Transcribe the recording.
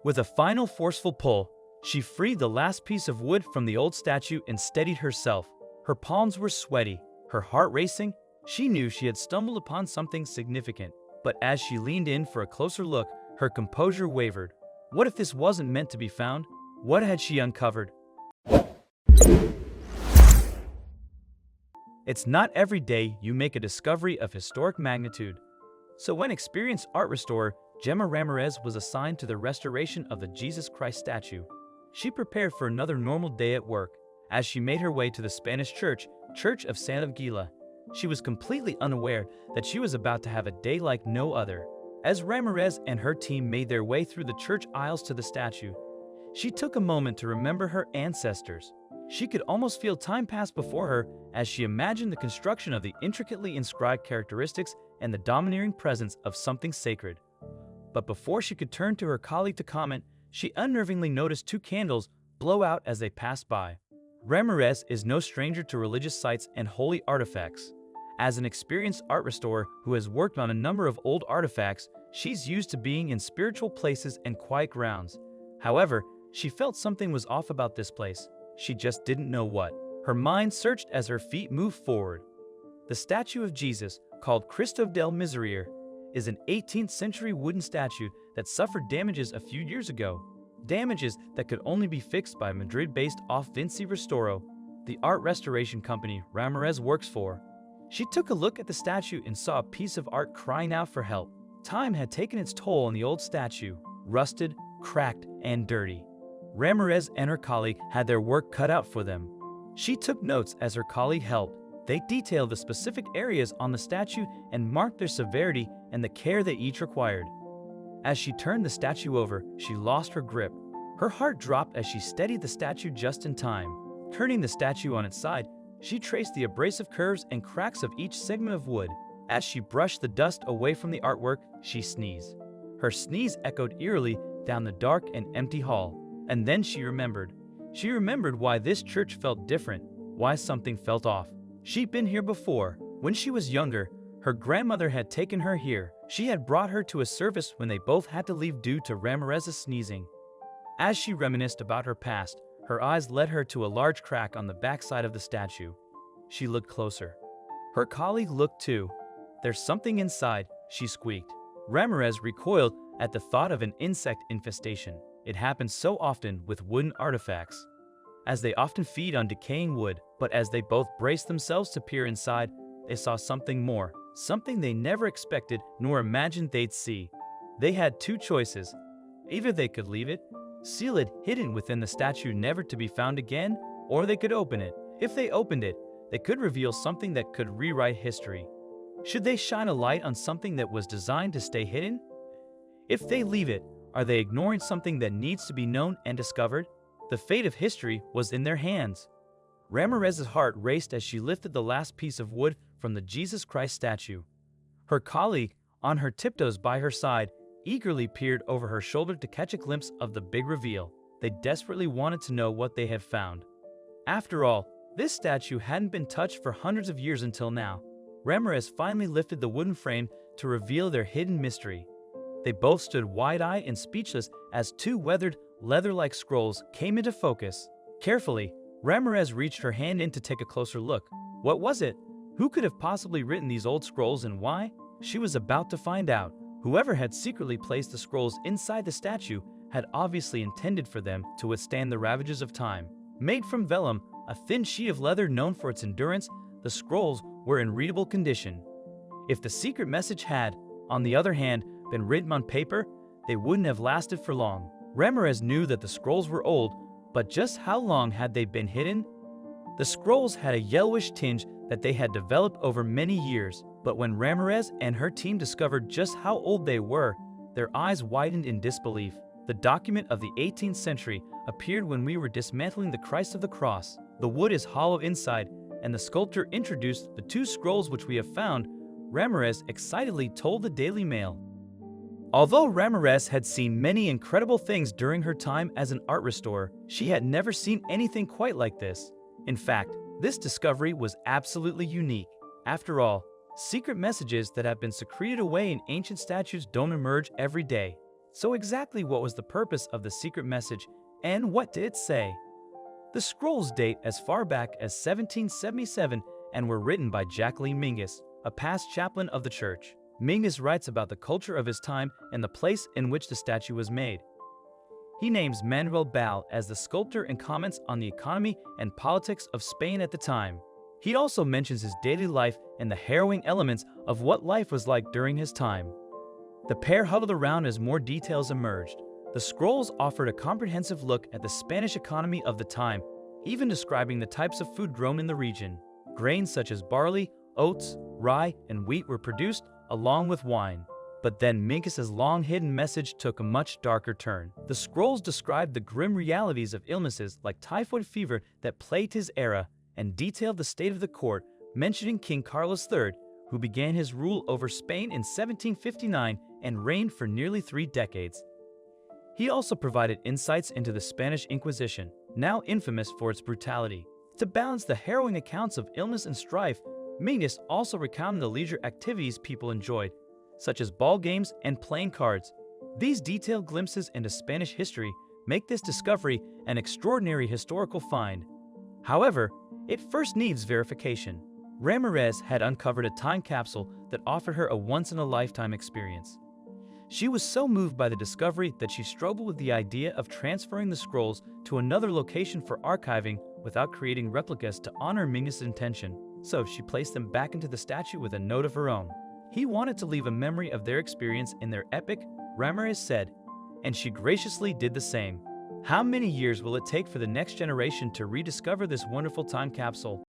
With a final forceful pull, she freed the last piece of wood from the old statue and steadied herself. Her palms were sweaty, her heart racing. She knew she had stumbled upon something significant, but as she leaned in for a closer look, her composure wavered. What if this wasn't meant to be found? What had she uncovered? It's not every day you make a discovery of historic magnitude. So when experienced art restorer Gemma Ramirez was assigned to the restoration of the Jesus Christ statue, she prepared for another normal day at work. As she made her way to the Spanish Church of Santa Gila, she was completely unaware that she was about to have a day like no other. As Ramirez and her team made their way through the church aisles to the statue, she took a moment to remember her ancestors. She could almost feel time pass before her as she imagined the construction of the intricately inscribed characteristics and the domineering presence of something sacred. But before she could turn to her colleague to comment, she unnervingly noticed two candles blow out as they passed by. Ramirez is no stranger to religious sites and holy artifacts. As an experienced art restorer who has worked on a number of old artifacts, she's used to being in spiritual places and quiet grounds. However, she felt something was off about this place. She just didn't know what. Her mind searched as her feet moved forward. The statue of Jesus, called Cristo del Miserere, is an 18th century wooden statue that suffered damages a few years ago. Damages that could only be fixed by Madrid-based Vinci Restoro, the art restoration company Ramirez works for. She took a look at the statue and saw a piece of art crying out for help. Time had taken its toll on the old statue, rusted, cracked, and dirty. Ramirez and her colleague had their work cut out for them. She took notes as her colleague helped. They detailed the specific areas on the statue and marked their severity and the care they each required. As she turned the statue over, she lost her grip. Her heart dropped as she steadied the statue just in time. Turning the statue on its side, she traced the abrasive curves and cracks of each segment of wood. As she brushed the dust away from the artwork, she sneezed. Her sneeze echoed eerily down the dark and empty hall. And then she remembered. She remembered why this church felt different, why something felt off. She'd been here before. When she was younger, her grandmother had taken her here. She had brought her to a service when they both had to leave due to Ramirez's sneezing. As she reminisced about her past, her eyes led her to a large crack on the backside of the statue. She looked closer. Her colleague looked too. "There's something inside," she squeaked. Ramirez recoiled at the thought of an insect infestation. It happens so often with wooden artifacts, as they often feed on decaying wood. But as they both braced themselves to peer inside, they saw something more, something they never expected nor imagined they'd see. They had two choices. Either they could leave it, seal it hidden within the statue never to be found again, or they could open it. If they opened it, they could reveal something that could rewrite history. Should they shine a light on something that was designed to stay hidden? If they leave it, are they ignoring something that needs to be known and discovered? The fate of history was in their hands. Ramirez's heart raced as she lifted the last piece of wood from the Jesus Christ statue. Her colleague, on her tiptoes by her side, eagerly peered over her shoulder to catch a glimpse of the big reveal. They desperately wanted to know what they had found. After all, this statue hadn't been touched for hundreds of years until now. Ramirez finally lifted the wooden frame to reveal their hidden mystery. They both stood wide-eyed and speechless as two weathered, leather-like scrolls came into focus. Carefully, Ramirez reached her hand in to take a closer look. What was it? Who could have possibly written these old scrolls and why? She was about to find out. Whoever had secretly placed the scrolls inside the statue had obviously intended for them to withstand the ravages of time. Made from vellum, a thin sheet of leather known for its endurance, the scrolls were in readable condition. If the secret message had, on the other hand, been written on paper, they wouldn't have lasted for long. Ramirez knew that the scrolls were old, but just how long had they been hidden? The scrolls had a yellowish tinge that they had developed over many years, but when Ramirez and her team discovered just how old they were, their eyes widened in disbelief. The document of the 18th century appeared when we were dismantling the Christ of the Cross. The wood is hollow inside, and the sculptor introduced the two scrolls which we have found, Ramirez excitedly told the Daily Mail. Although Ramirez had seen many incredible things during her time as an art restorer, she had never seen anything quite like this. In fact, this discovery was absolutely unique. After all, secret messages that have been secreted away in ancient statues don't emerge every day. So exactly what was the purpose of the secret message, and what did it say? The scrolls date as far back as 1777 and were written by Jacqueline Mingus, a past chaplain of the church. Mingus writes about the culture of his time and the place in which the statue was made. He names Manuel Bal as the sculptor and comments on the economy and politics of Spain at the time. He also mentions his daily life and the harrowing elements of what life was like during his time. The pair huddled around as more details emerged. The scrolls offered a comprehensive look at the Spanish economy of the time, even describing the types of food grown in the region. Grains such as barley, oats, rye, and wheat were produced, along with wine. But then Minkus's long-hidden message took a much darker turn. The scrolls described the grim realities of illnesses like typhoid fever that plagued his era and detailed the state of the court, mentioning King Carlos III, who began his rule over Spain in 1759 and reigned for nearly 3 decades. He also provided insights into the Spanish Inquisition, now infamous for its brutality. To balance the harrowing accounts of illness and strife, Mingus also recounted the leisure activities people enjoyed, such as ball games and playing cards. These detailed glimpses into Spanish history make this discovery an extraordinary historical find. However, it first needs verification. Ramirez had uncovered a time capsule that offered her a once-in-a-lifetime experience. She was so moved by the discovery that she struggled with the idea of transferring the scrolls to another location for archiving without creating replicas to honor Mingus's intention. So she placed them back into the statue with a note of her own. He wanted to leave a memory of their experience in their epic, Ramirez said, and she graciously did the same. How many years will it take for the next generation to rediscover this wonderful time capsule?